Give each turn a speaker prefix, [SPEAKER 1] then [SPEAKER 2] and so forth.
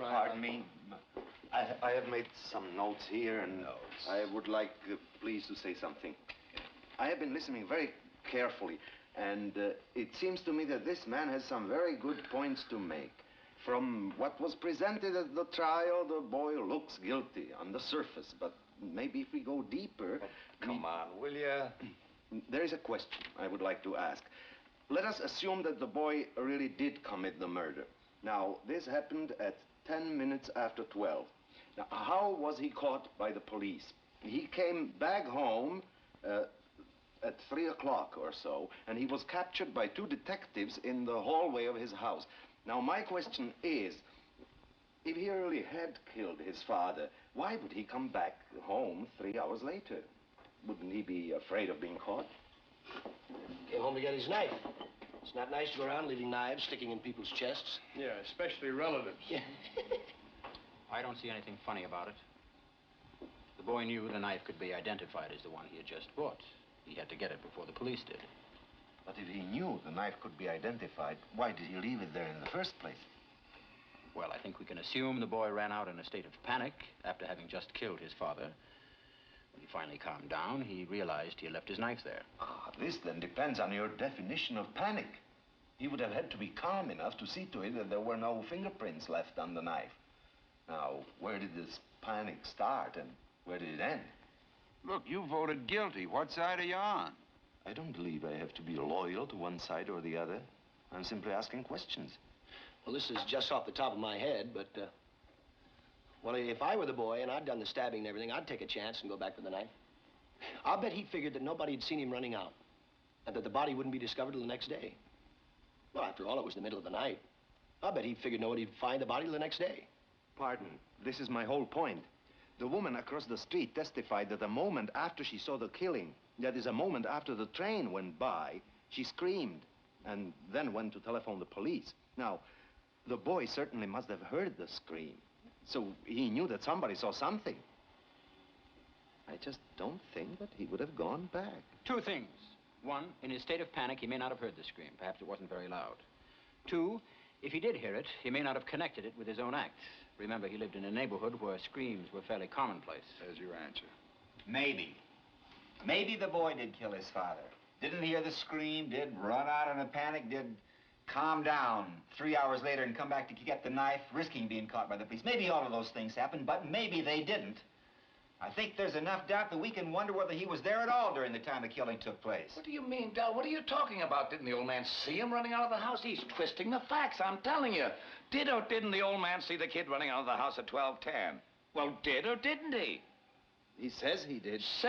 [SPEAKER 1] Pardon me. I have made some notes here, and I would like, please, to say something. I have been listening very carefully, and it seems to me that this man has some very good points to make. From what was presented at the trial, the boy looks guilty on the surface, but maybe if we go deeper...
[SPEAKER 2] Come on, will you?
[SPEAKER 1] There is a question I would like to ask. Let us assume that the boy really did commit the murder. Now, this happened at 10 minutes after 12. Now, how was he caught by the police? He came back home at 3 o'clock or so, and he was captured by 2 detectives in the hallway of his house. Now, my question is, if he really had killed his father, why would he come back home 3 hours later? Wouldn't he be afraid of being caught?
[SPEAKER 3] Came home to get his knife. It's not nice to go around leaving knives sticking in people's chests.
[SPEAKER 4] Yeah, especially relatives.
[SPEAKER 3] Yeah.
[SPEAKER 5] I don't see anything funny about it. The boy knew the knife could be identified as the one he had just bought. He had to get it before the police did.
[SPEAKER 1] But if he knew the knife could be identified, why did he leave it there in the first place?
[SPEAKER 5] Well, I think we can assume the boy ran out in a state of panic after having just killed his father. When he finally calmed down, he realized he had left his knife there.
[SPEAKER 1] Ah, this then depends on your definition of panic. He would have had to be calm enough to see to it that there were no fingerprints left on the knife. Now, where did this panic start and where did it end?
[SPEAKER 2] Look, you voted guilty. What side are you on?
[SPEAKER 1] I don't believe I have to be loyal to one side or the other. I'm simply asking questions.
[SPEAKER 3] Well, this is just off the top of my head, but, well, if I were the boy and I'd done the stabbing and everything, I'd take a chance and go back for the knife. I'll bet he figured that nobody had seen him running out and that the body wouldn't be discovered till the next day. Well, after all, it was the middle of the night. I'll bet he figured nobody'd find the body till the next day.
[SPEAKER 1] Pardon, this is my whole point. The woman across the street testified that a moment after she saw the killing, that is, a moment after the train went by, she screamed and then went to telephone the police. Now, the boy certainly must have heard the scream, so he knew that somebody saw something. I just don't think that he would have gone back.
[SPEAKER 5] 2 things. 1, in his state of panic, he may not have heard the scream. Perhaps it wasn't very loud. 2, if he did hear it, he may not have connected it with his own act. Remember, he lived in a neighborhood where screams were fairly commonplace.
[SPEAKER 4] There's your answer.
[SPEAKER 2] Maybe. Maybe the boy did kill his father. Didn't hear the scream, did run out in a panic, did calm down 3 hours later and come back to get the knife, risking being caught by the police. Maybe all of those things happened, but maybe they didn't. I think there's enough doubt that we can wonder whether he was there at all during the time the killing took place.
[SPEAKER 6] What do you mean, Del? What are you talking about? Didn't the old man see him running out of the house? He's twisting the facts, I'm telling you. Did or didn't the old man see the kid running out of the house at 12:10? Well, did or didn't he?
[SPEAKER 1] He says he did.